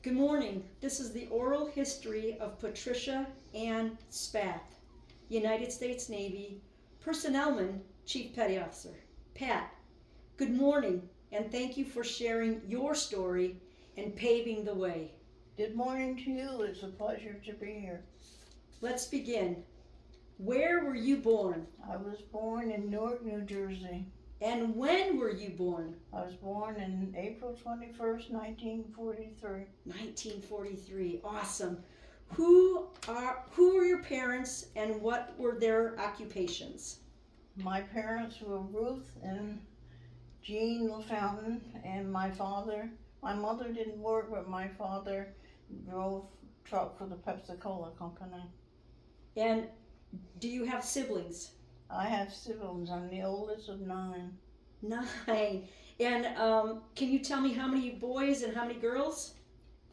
Good morning. This is the oral history of Patricia Ann Spath, United States Navy, Personnelman, Chief Petty Officer. Pat, good morning, and thank you for sharing your story and paving the way. Good morning to you. It's a pleasure to be here. Let's begin. Where were you born? I was born in Newark, New Jersey. And when were you born? I was born in April 21st, 1943. 1943. Awesome. Who were your parents and what were their occupations? My parents were Ruth and Jean LaFountain, and my mother didn't work, but my father drove truck for the Pepsi-Cola company. And do you have siblings? I have siblings. I'm the oldest of 9. 9. And can you tell me how many boys and how many girls?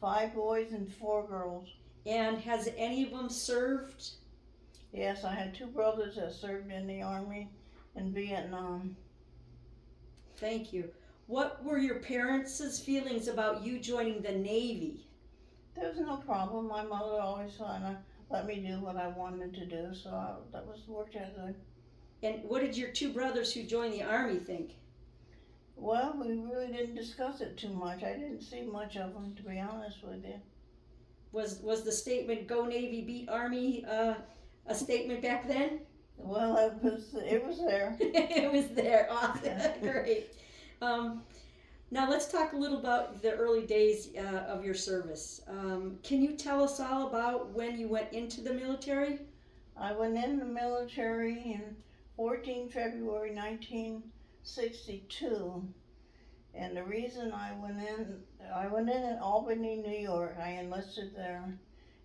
5 boys and 4 girls. And has any of them served? Yes, I had 2 brothers that served in the Army in Vietnam. Thank you. What were your parents' feelings about you joining the Navy? There was no problem. My mother always kind of let me do what I wanted to do, so that worked out good. And what did your 2 brothers who joined the Army think? Well, we really didn't discuss it too much. I didn't see much of them, to be honest with you. Was the statement "Go Navy, beat Army" a statement back then? Well, it was there. It was there. Awesome. Great. Now let's talk a little about the early days of your service. Can you tell us all about when you went into the military? I went in the military in 14 February 1962, and the reason I went in Albany, New York. I enlisted there,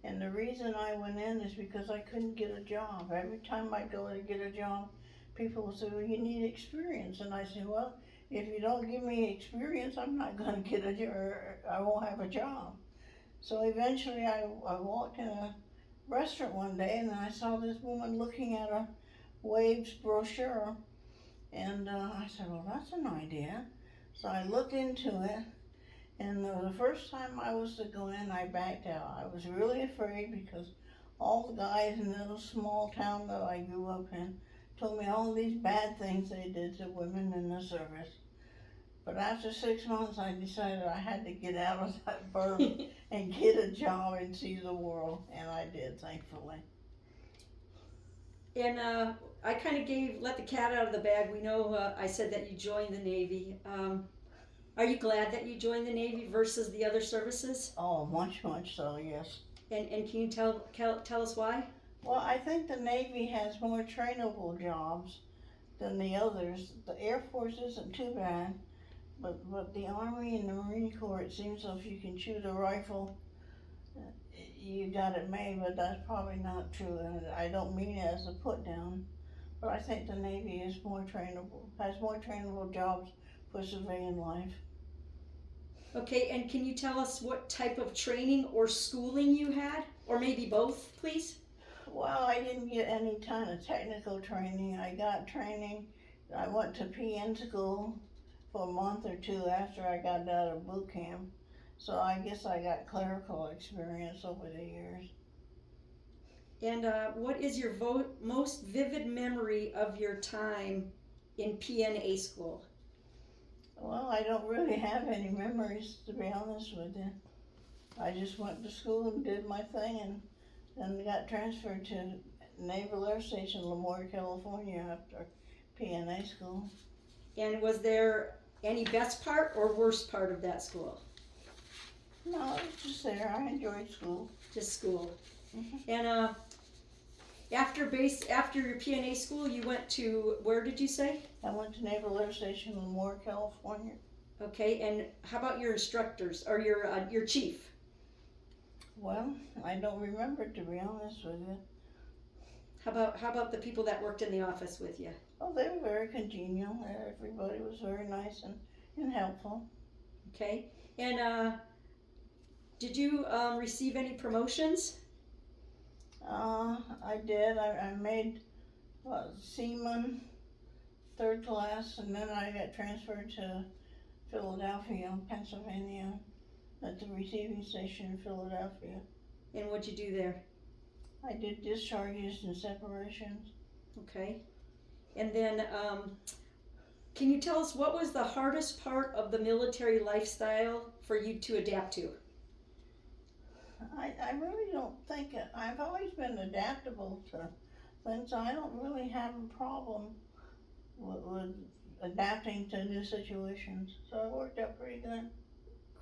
and the reason I went in is because I couldn't get a job. Every time I go to get a job, people would say, "Well, you need experience," and I said, "Well, if you don't give me experience, I'm not going to get a job. I won't have a job." So eventually, I walked in a restaurant one day, and I saw this woman looking at a Waves brochure, and I said, "Well, that's an idea." So I looked into it, and the first time I was to go in, I backed out. I was really afraid because all the guys in the little small town that I grew up in told me all these bad things they did to women in the service. But after 6 months, I decided I had to get out of that berth and get a job and see the world, and I did, thankfully. And I kind of let the cat out of the bag. We know I said that you joined the Navy. Are you glad that you joined the Navy versus the other services? Oh, much so, yes. And can you tell us why? Well, I think the Navy has more trainable jobs than the others. The Air Force isn't too bad, but the Army and the Marine Corps, it seems if you can shoot a rifle, you got it made, but that's probably not true. And I don't mean it as a put down, but I think the Navy is has more trainable jobs for civilian life. Okay, and can you tell us what type of training or schooling you had? Or maybe both, please? Well, I didn't get any kind of technical training. I got training. I went to PN school for a month or 2 after I got out of boot camp. So I guess I got clerical experience over the years. And what is your most vivid memory of your time in PNA school? Well, I don't really have any memories, to be honest with you. I just went to school and did my thing, and then got transferred to Naval Air Station, Lemoore, California, after PNA school. And was there any best part or worst part of that school? No, it was just there. I enjoyed school. Just school. Mm-hmm. And after your PNA school, you went to, where did you say? I went to Naval Air Station, Lemoore, California. Okay, and how about your instructors or your chief? Well, I don't remember, to be honest with you. How about the people that worked in the office with you? Oh, they were very congenial. Everybody was very nice and helpful. Okay, and did you receive any promotions? I did. I made seaman, 3rd class, and then I got transferred to Philadelphia, Pennsylvania, at the receiving station in Philadelphia. And what'd you do there? I did discharges and separations. Okay. And then, can you tell us what was the hardest part of the military lifestyle for you to adapt to? I really don't think it. I've always been adaptable to things. I don't really have a problem with adapting to new situations. So it worked out pretty good.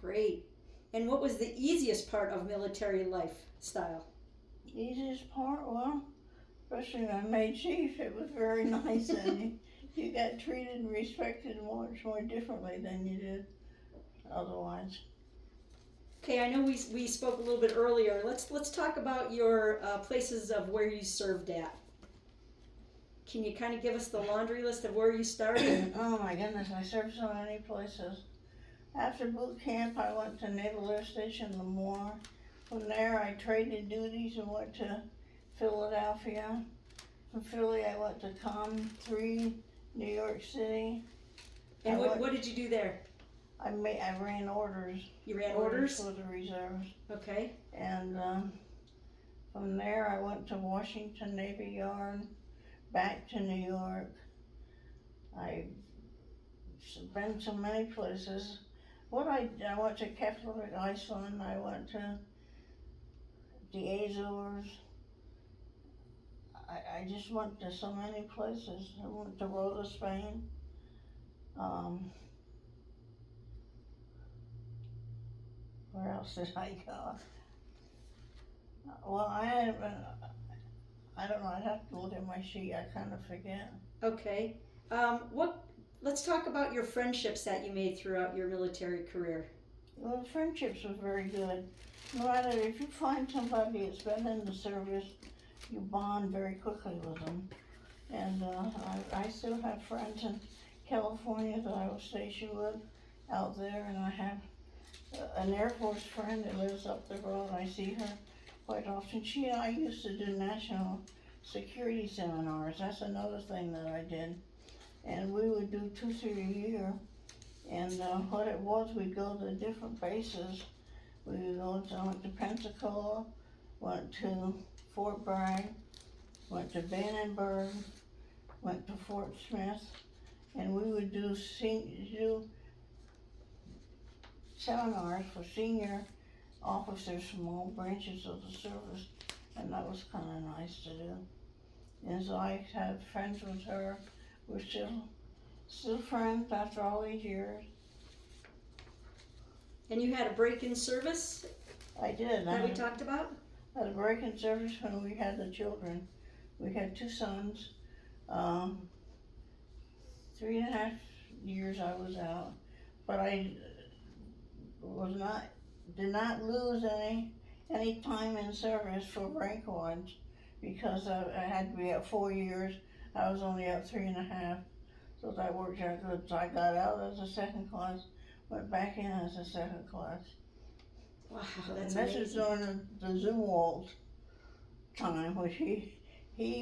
Great. And what was the easiest part of military lifestyle? Easiest part, well, especially when I made chief, it was very nice and you got treated and respected much more differently than you did otherwise. Okay, I know we spoke a little bit earlier. Let's talk about your places of where you served at. Can you kind of give us the laundry list of where you started? Oh my goodness, I served so many places. After boot camp, I went to Naval Air Station Lemoore. From there, I traded duties and went to Philadelphia. From Philly, I went to Com 3, New York City. And what did you do there? I ran orders. You ran orders? For the reserves. Okay. And from there, I went to Washington Navy Yard, back to New York. I've been to many places. I went to Keflavik, Iceland. I went to the Azores. I just went to so many places. I went to Rota, Spain. Where else did I go? Well, I don't know. I'd have to look at my sheet. I kind of forget. Okay. Let's talk about your friendships that you made throughout your military career. Well, friendships was very good. No matter if you find somebody that's been in the service, you bond very quickly with them. And I still have friends in California that I was stationed with out there, and I have an Air Force friend that lives up the road. I see her quite often. She and I used to do national security seminars. That's another thing that I did. And we would do 2, 3 a year. And what it was, we'd go to different bases. We went to Pensacola, went to Fort Bragg, went to Vandenberg, went to Fort Smith, and we would do seminars for senior officers from all branches of the service, and that was kind of nice to do. And so I had friends with her. We're still friends after all these years. And you had a break-in service I did. that we talked about? I had a break-in service when we had the children. We had 2 sons. 3.5 years I was out, but I did not lose any time in service for rank ones because I had to be out 4 years. I was only out 3.5, so that worked out good. So I got out as a second class, went back in as a second class. Wow, that's and amazing. this is during the Zumwalt time, which he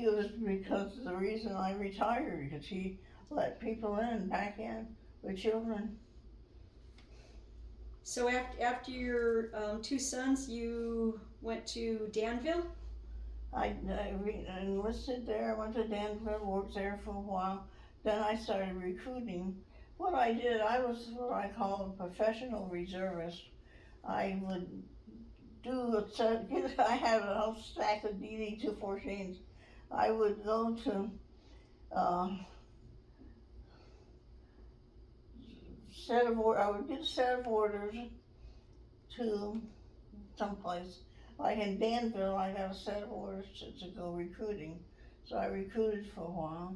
was because the reason I retired, because he let people back in with children. So after your 2 sons, you went to Danville? I enlisted there, went to Danville, worked there for a while. Then I started recruiting. What I did, I was what I call a professional reservist. I would I had a whole stack of DD-214s. I would go to I would get a set of orders to someplace. Like in Danville, I got a set of orders to go recruiting. So I recruited for a while.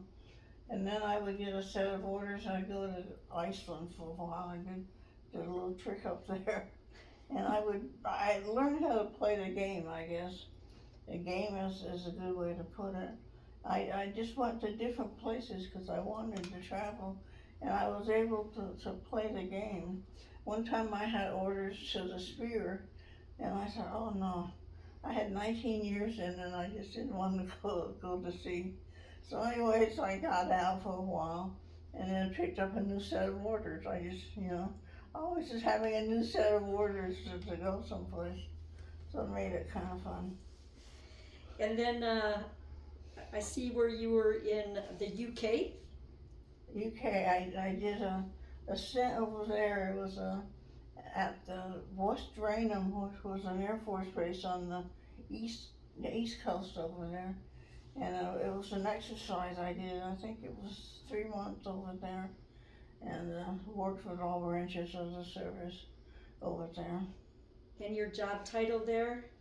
And then I would get a set of orders, I'd go to Iceland for a while. I did a little trick up there. And I learned how to play the game, I guess. The game is a good way to put it. I just went to different places because I wanted to travel, and I was able to play the game. One time I had orders to the Spear, and I thought, oh no. I had 19 years in and I just didn't want to go to sea. So anyways, I got out for a while and then picked up a new set of orders. always just having a new set of orders to go someplace. So it made it kind of fun. And then I see where you were in the UK. UK, I did a stint over there. It was at the West Raynham, which was an Air Force base on the east coast over there. And it was an exercise I did. I think it was 3 months over there, and worked with all branches of the service over there. And your job title there?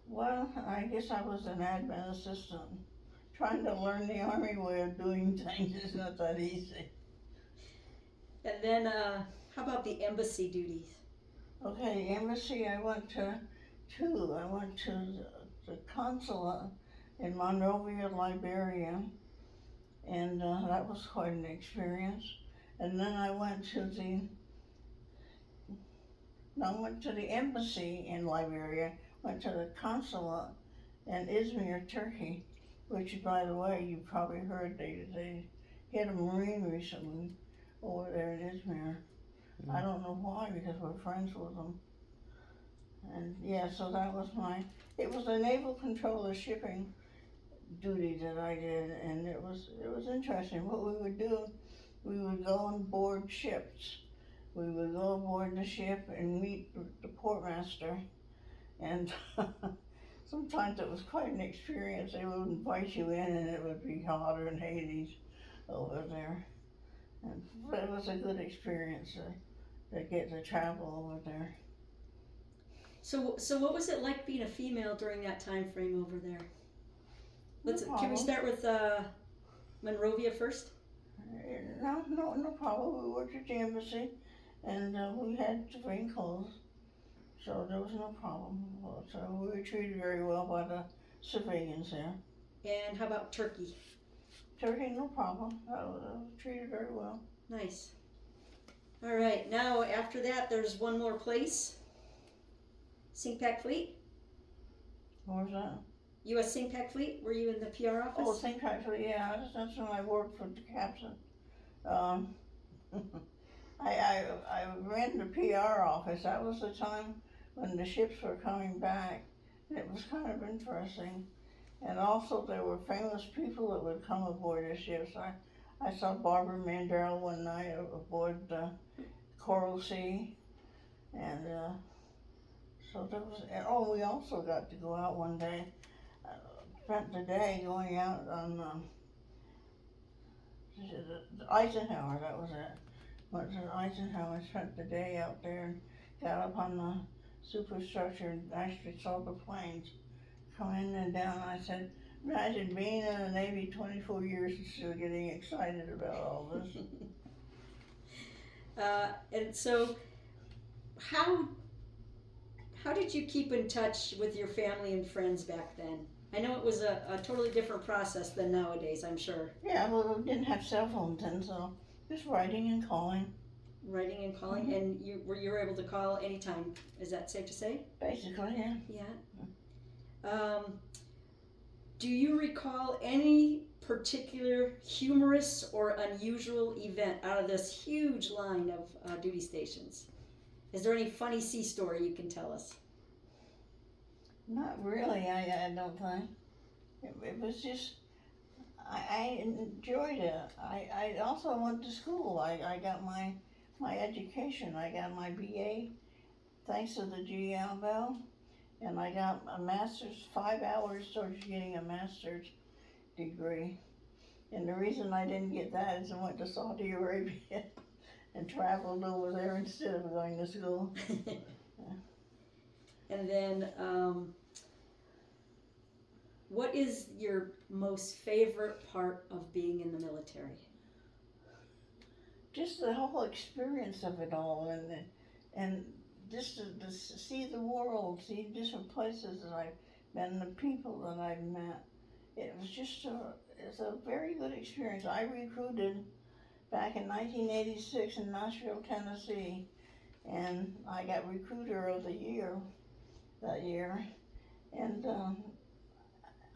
Well, I guess I was an admin assistant. Trying to learn the Army way of doing things is not that easy. And then how about the embassy duties? Okay, the embassy I went to two. I went to the consulate in Monrovia, Liberia, and that was quite an experience. And then I went to the embassy in Liberia, went to the consulate in Izmir, Turkey, which, by the way, you probably heard they hit a Marine recently over there in Izmir. I don't know why, because we're friends with them. And yeah, so that was it was a naval controller shipping duty that I did, and it was interesting. What we would do, we would go on board ships. We would go aboard the ship and meet the portmaster, and sometimes it was quite an experience. They would invite you in, and it would be hotter than Hades over there. But it was a good experience to get to travel over there. So what was it like being a female during that time frame over there? Can we start with Monrovia first? No problem. We worked at the embassy, and we had civilian clothes, so there was no problem. So we were treated very well by the civilians there. And how about Turkey? Turkey, no problem. I was treated very well. Nice. All right, now after that, there's one more place. SINCPAC Fleet? What was that? U.S. SINCPAC Fleet? Were you in the PR office? Oh, SINCPAC Fleet, yeah. That's when I worked for the captain. I ran the PR office. That was the time when the ships were coming back. And it was kind of interesting. And also there were famous people that would come aboard the ships. I saw Barbara Mandrell one night aboard the Coral Sea. And so there was, we also got to go out one day. Spent the day going out on the Eisenhower, that was it. Went to Eisenhower, spent the day out there and got up on the superstructure and actually saw the planes come in and down. I said, imagine being in the Navy 24 years and still getting excited about all this. And so, how did you keep in touch with your family and friends back then? I know it was a totally different process than nowadays, I'm sure. Yeah, well, we didn't have cell phones then, so just writing and calling. Writing and calling, Mm-hmm. and you were able to call anytime. Is that safe to say? Basically, yeah. Yeah. Do you recall any particular humorous or unusual event out of this huge line of duty stations? Is there any funny sea story you can tell us? Not really, I don't think. It was just, I enjoyed it. I also went to school. I got my education. I got my BA thanks to the GL Bell, and I got a master's, 5 hours towards getting a master's degree. And the reason I didn't get that is I went to Saudi Arabia and traveled over there instead of going to school. And then, what is your most favorite part of being in the military? Just the whole experience of it all, and just to see the world, see different places that I've been, the people that I've met. It was just it's a very good experience. I recruited back in 1986 in Nashville, Tennessee, and I got Recruiter of the Year that year. And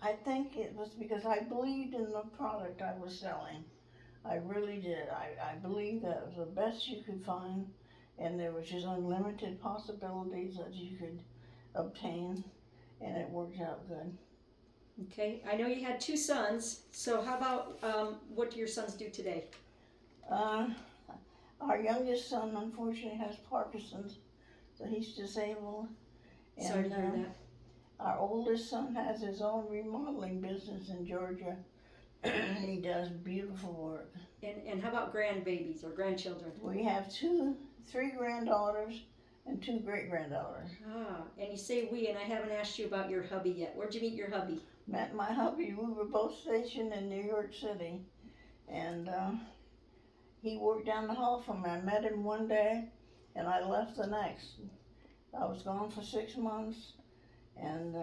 I think it was because I believed in the product I was selling. I really did. I believed that it was the best you could find, and there was just unlimited possibilities that you could obtain, and it worked out good. Okay, I know you had 2 sons, so how about what do your sons do today? Our youngest son unfortunately has Parkinson's, so he's disabled. Sorry to hear And that. our oldest son has his own remodeling business in Georgia. He does beautiful work. And how about grandbabies or grandchildren? We have 3 granddaughters and 2 great-granddaughters. Ah, and you say we, and I haven't asked you about your hubby yet. Where'd you meet your hubby? Met my hubby, we were both stationed in New York City, and he worked down the hall from me. I met him one day, and I left the next. I was gone for 6 months, and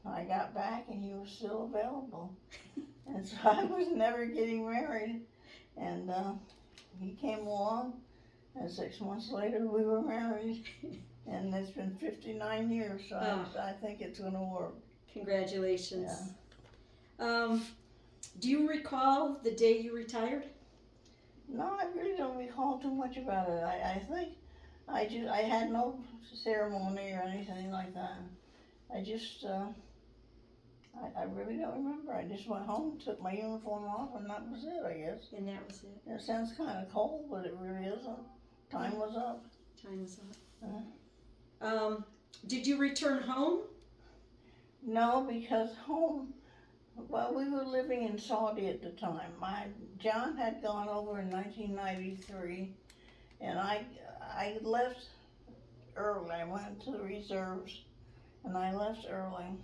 I got back, and he was still available. And so I was never getting married, and he came along, and 6 months later we were married, and it's been 59 years, so I think it's going to work. Congratulations. Yeah. Do you recall the day you retired? No, I really don't recall too much about it. I think I had no ceremony or anything like that. I just, I really don't remember. I just went home, took my uniform off, and that was it, I guess. And that was it. It sounds kind of cold, but it really isn't. Time was up. Time was up. Did you return home? No, because home, well, we were living in Saudi at the time. John had gone over in 1993, and I left early. I went to the reserves, and I left early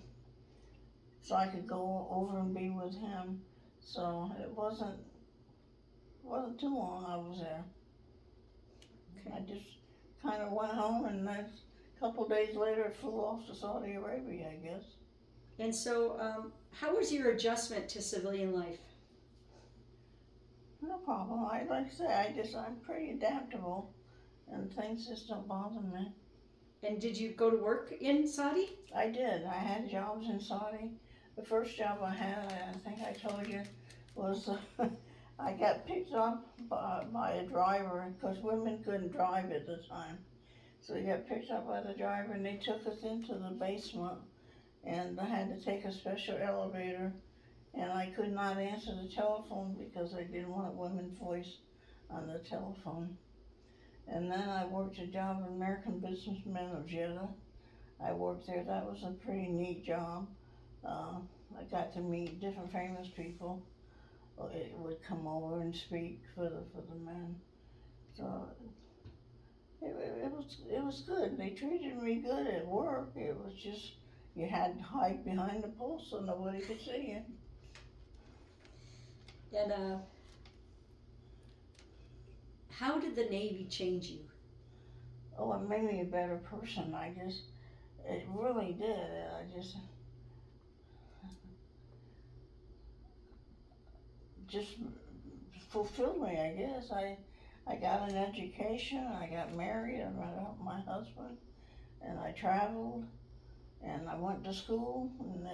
so I could go over and be with him. So it wasn't too long I was there. Okay. I just kind of went home, and then a couple days later flew off to Saudi Arabia, I guess. And so, how was your adjustment to civilian life? No problem. Like I say, I'm pretty adaptable, and things just don't bother me. And did you go to work in Saudi? I did. I had jobs in Saudi. The first job I had, I think I told you, was I got picked up by a driver, because women couldn't drive at the time. So we got picked up by the driver, and they took us into the basement, and I had to take a special elevator, and I could not answer the telephone because I didn't want a woman's voice on the telephone. And then I worked a job with American Businessmen of Jeddah. I worked there. That was a pretty neat job. I got to meet different famous people. It would come over and speak for the men. So it was good. They treated me good at work. It was just, you had to hide behind the pole so nobody could see you. And how did the Navy change you? Oh, it made me a better person. It really did. Just fulfilled me, I guess. I got an education, I got married, I met my husband, and I traveled, and I went to school, and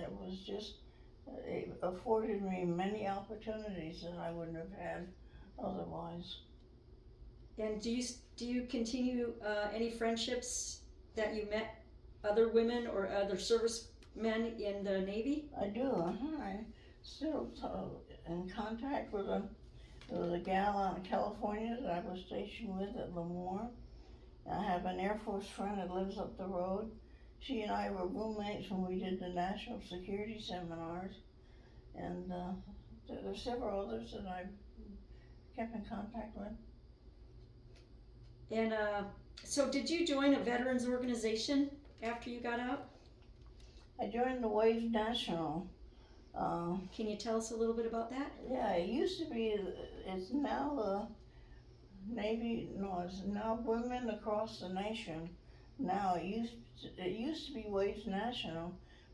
it afforded me many opportunities that I wouldn't have had otherwise. And do you continue any friendships that you met other women or other servicemen in the Navy? I do. I still in contact with a gal out in California that I was stationed with at Lemoore. I have an Air Force friend that lives up the road. She and I were roommates when we did the national security seminars, and there's several others that I've kept in contact with. And so did you join a veterans organization after you got out? I joined the Waves National. Can you tell us a little bit about that? Yeah, it used to be, it's now the Navy, no, it's now Women Across the Nation. Now, it used to be Waves National,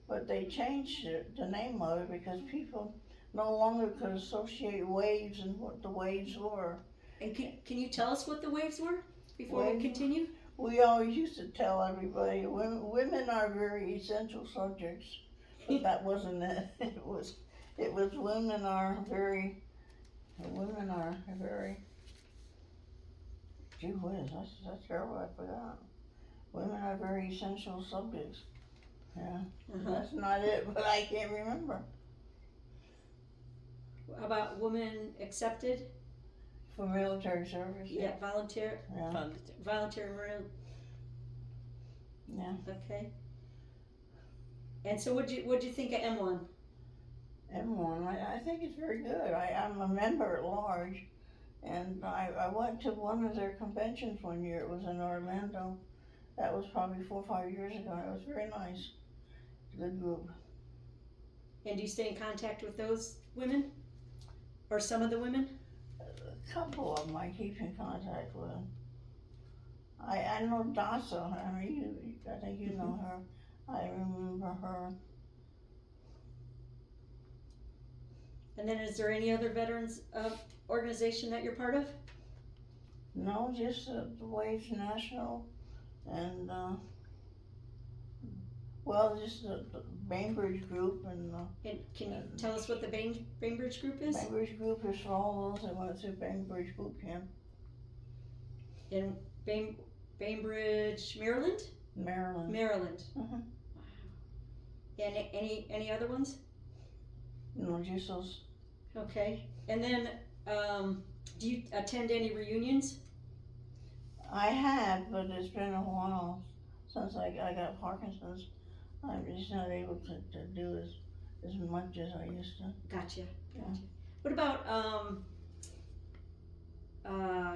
but they changed the name of it because people no longer could associate waves and what the waves were. And can you tell us what the waves were before we continue? We always used to tell everybody, women are very essential subjects, but that wasn't it. It was women are very gee whiz, that's terrible, I forgot. Women are very essential subjects. Yeah, that's not it, but I can't remember. How about women accepted? For military service. Yeah, volunteer, Yeah. voluntary, Yeah. okay. And so what'd you think of M1? M1, I think it's very good. I'm a member at large, and I went to one of their conventions one year. It was in Orlando. That was probably 4 or 5 years ago. It was very nice. Good group. And do you stay in contact with those women? Or some of the women? A couple of them I keep in contact with. I know Dasa. I mean, I think you know her. I remember her. And then is there any other veterans organization that you're part of? No, just the Waves National, and well, just the Bainbridge group, and And can you tell us what the Bainbridge group is? Bainbridge group is for all those that went through Bainbridge boot camp. In Bainbridge, Maryland? Maryland. Maryland. Uh-huh. Wow. And any other ones? No, just those. Okay. And then, do you attend any reunions? I have, but it's been a while since I got Parkinson's. I'm just not able to do as much as I used to. Gotcha. What about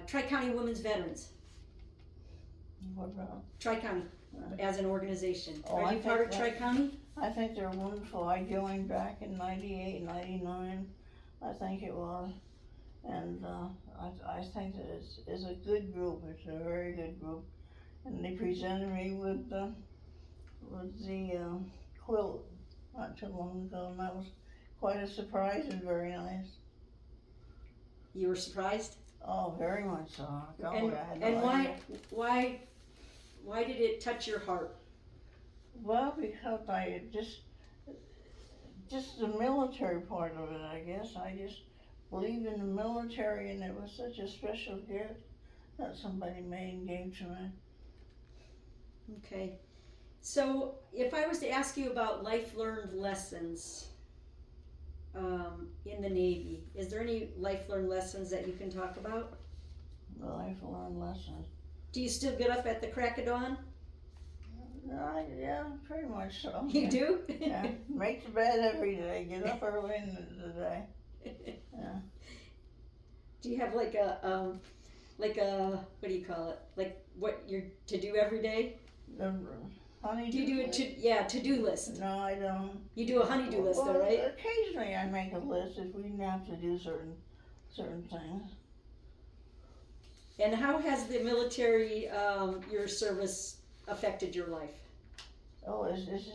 Tri-County Women's Veterans? What about? Tri-County as an organization. Oh, Are I you part of think Tri-County? I think they're wonderful. I joined back in 98, 99, I think it was. And I think that it's a good group. It's a very good group. And they presented me with the quilt not too long ago, and that was quite a surprise and very nice. You were surprised? Oh, very much so. Golly, And, I had no and idea. why did it touch your heart? Well, because I just the military part of it, I guess. I just believe in the military, and it was such a special gift that somebody made and gave to me. Okay. So if I was to ask you about life learned lessons in the Navy, is there any life learned lessons that you can talk about? The life learned lessons. Do you still get up at the crack of dawn? Yeah, pretty much so. You do? Yeah, make the bed every day. Get up early in the day. Yeah. Do you have like a what do you call it? Like what you're to do every day? Honey. Do you do a to-do list? No, I don't. You do a honey-do list though, right? Occasionally I make a list if we have to do certain things. And how has the military, your service, affected your life? Oh, it's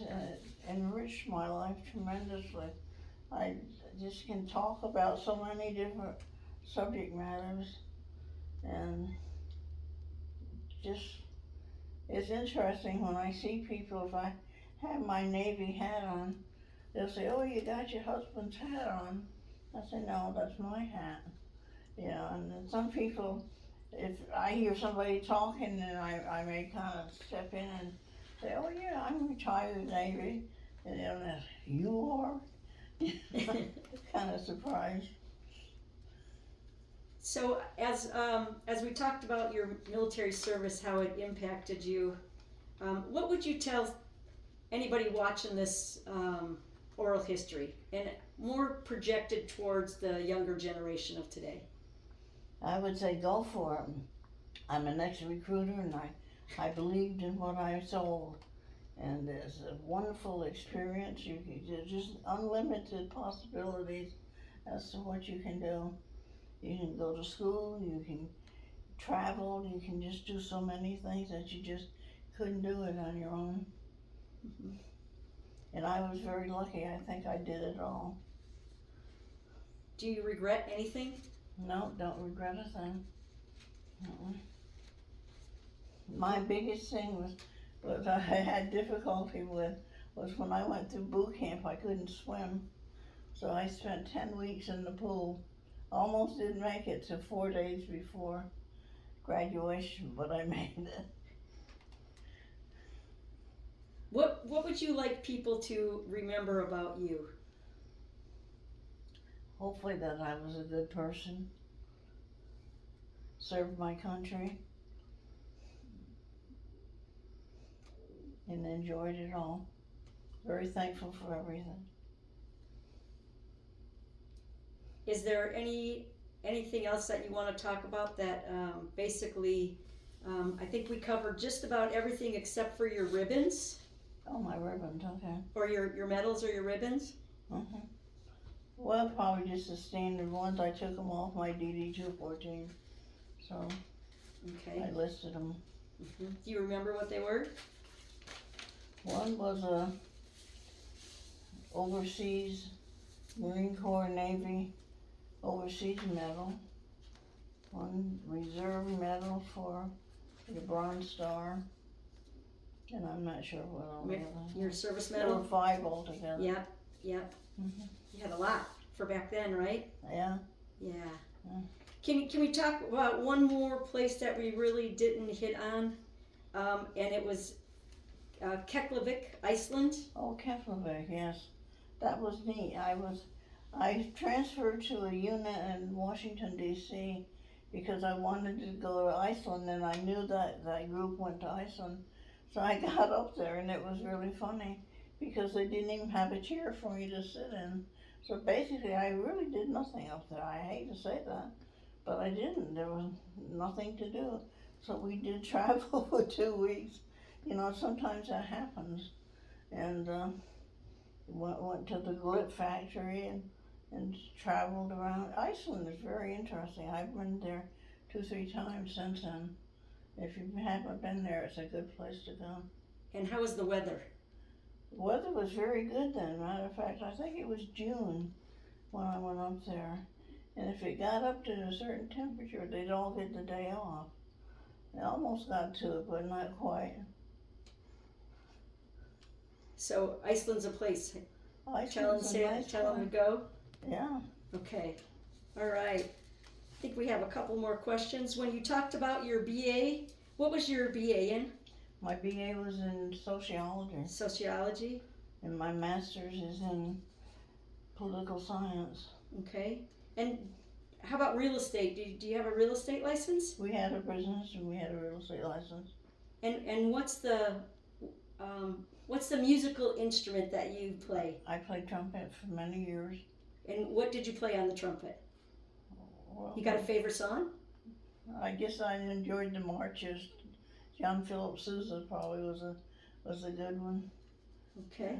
enriched my life tremendously. I just can talk about so many different subject matters, and just it's interesting when I see people, if I have my Navy hat on, they'll say, "Oh, you got your husband's hat on." I say, "No, that's my hat." You know, and then some people, if I hear somebody talking, and I may kind of step in and say, "Oh yeah, I'm retired Navy," and they'll ask, "You are?" Kind of surprised. So as we talked about your military service, how it impacted you, what would you tell anybody watching this oral history, and more projected towards the younger generation of today? I would say go for it. I'm an ex-recruiter, and I believed in what I sold, and it's a wonderful experience. There's just unlimited possibilities as to what you can do. You can go to school, you can travel, you can just do so many things that you just couldn't do it on your own. Mm-hmm. And I was very lucky. I think I did it all. Do you regret anything? No, don't regret a thing. My biggest thing was I had difficulty with was when I went through boot camp. I couldn't swim, so I spent 10 weeks in the pool. Almost didn't make it to 4 days before graduation, but I made it. What would you like people to remember about you? Hopefully that I was a good person, served my country, and enjoyed it all. Very thankful for everything. Is there anything else that you want to talk about that basically, I think we covered just about everything except for your ribbons, Oh, my ribbons, okay. or your medals or your ribbons? Uh-huh. Well, probably just the standard ones. I took them off my DD 214, so Okay. I listed them. Do you remember what they were? One was a overseas Marine Corps Navy overseas medal. One reserve medal for the Bronze Star. And I'm not sure what all the others. Your service There were medal? 5 altogether. Yep. Mhm. You had a lot for back then, right? Yeah. Yeah. Yeah. Can we talk about one more place that we really didn't hit on? And it was Keflavik, Iceland. Oh, Keflavik, yes. That was neat. I transferred to a unit in Washington, D.C. because I wanted to go to Iceland, and I knew that group went to Iceland. So I got up there, and it was really funny because they didn't even have a chair for me to sit in. So basically, I really did nothing up there. I hate to say that, but I didn't. There was nothing to do. So we did travel for 2 weeks. You know, sometimes that happens. And went to the Glit factory and traveled around. Iceland is very interesting. I've been there 2-3 times since then. If you haven't been there, it's a good place to go. And how was the weather? The weather was very good then. Matter of fact, I think it was June when I went up there. And if it got up to a certain temperature, they'd all get the day off. It almost got to it, but not quite. So Iceland's a place. Iceland's a nice Tell them place. to go. Yeah. Okay. All right. I think we have a couple more questions. When you talked about your BA, what was your BA in? My BA was in sociology, Sociology. and my master's is in political science. Okay. And how about real estate? Do you have a real estate license? We had a business and we had a real estate license. And what's the musical instrument that you play? I played trumpet for many years. And what did you play on the trumpet? Well, You got a favorite song? I guess I enjoyed the marches. John Philip Sousa probably was a good one. Okay.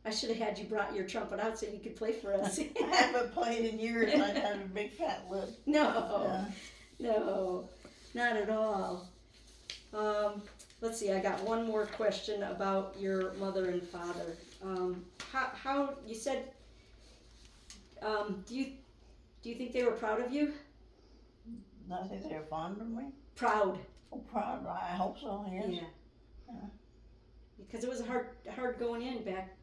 I should have had you brought your trumpet out so you could play for us. I haven't played in years. I had a big fat lip. No, no, not at all. Let's see, I got one more question about your mother and father. How you said, do you think they were proud of you? I think they're fond of me. Proud. Oh, proud. I hope so, yes. Yeah. Because it was hard going in back.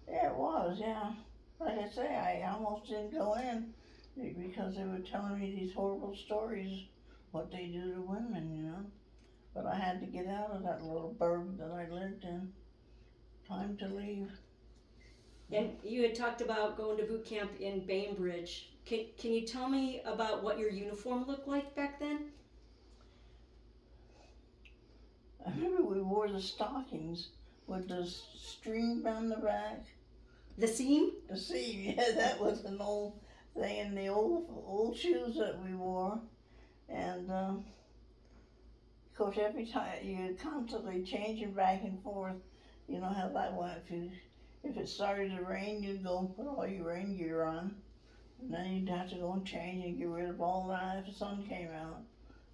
Yeah, it was, yeah. Like I say, I almost didn't go in because they were telling me these horrible stories, what they do to women, you know. But I had to get out of that little burg that I lived in. Time to leave. And you had talked about going to boot camp in Bainbridge. Can you tell me about what your uniform looked like back then? I remember we wore the stockings with the string down the back. The seam? The seam, yeah, that was an old thing, and the old shoes that we wore. And of course, every time you're constantly changing back and forth. You know how that went. If it started to rain, you'd go and put all your rain gear on, and then you'd have to go and change and get rid of all that if the sun came out.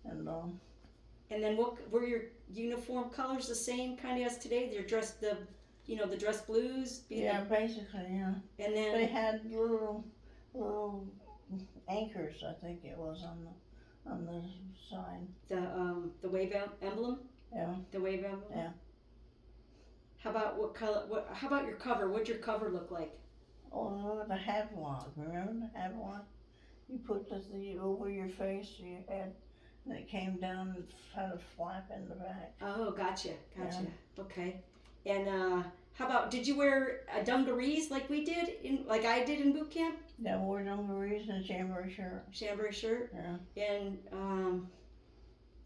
And then what were your uniform colors the same kind of as today? They're dressed the dress blues. Yeah, basically, yeah. And then They had little anchors, I think it was on the side. the wave emblem. Yeah. The wave emblem. Yeah. How about what color? How about your cover? What'd your cover look like? Oh, the havelock. Remember the havelock? You put the over your face, so your head, and it came down and had a flap in the back. Oh, gotcha. Okay. And how about, did you wear dungarees like we did, like I did in boot camp? Yeah, I wore dungarees and a chambray shirt. Chambray shirt? Yeah. And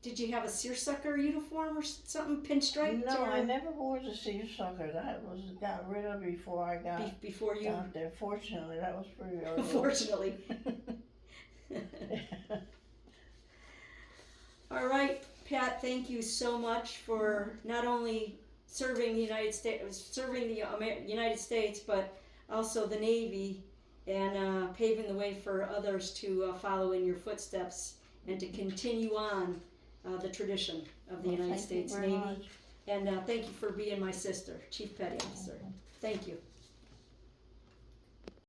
did you have a seersucker uniform or something, pinstriped? No, or I never wore the seersucker. That got rid of before I got before you? got there. Fortunately, that was pretty early. Fortunately. All right, Pat. Thank you so much for not only serving the United States, but also the Navy, and paving the way for others to follow in your footsteps and to continue on the tradition of the United States Navy. Much. And thank you for being my sister, Chief Petty Officer. Thank you.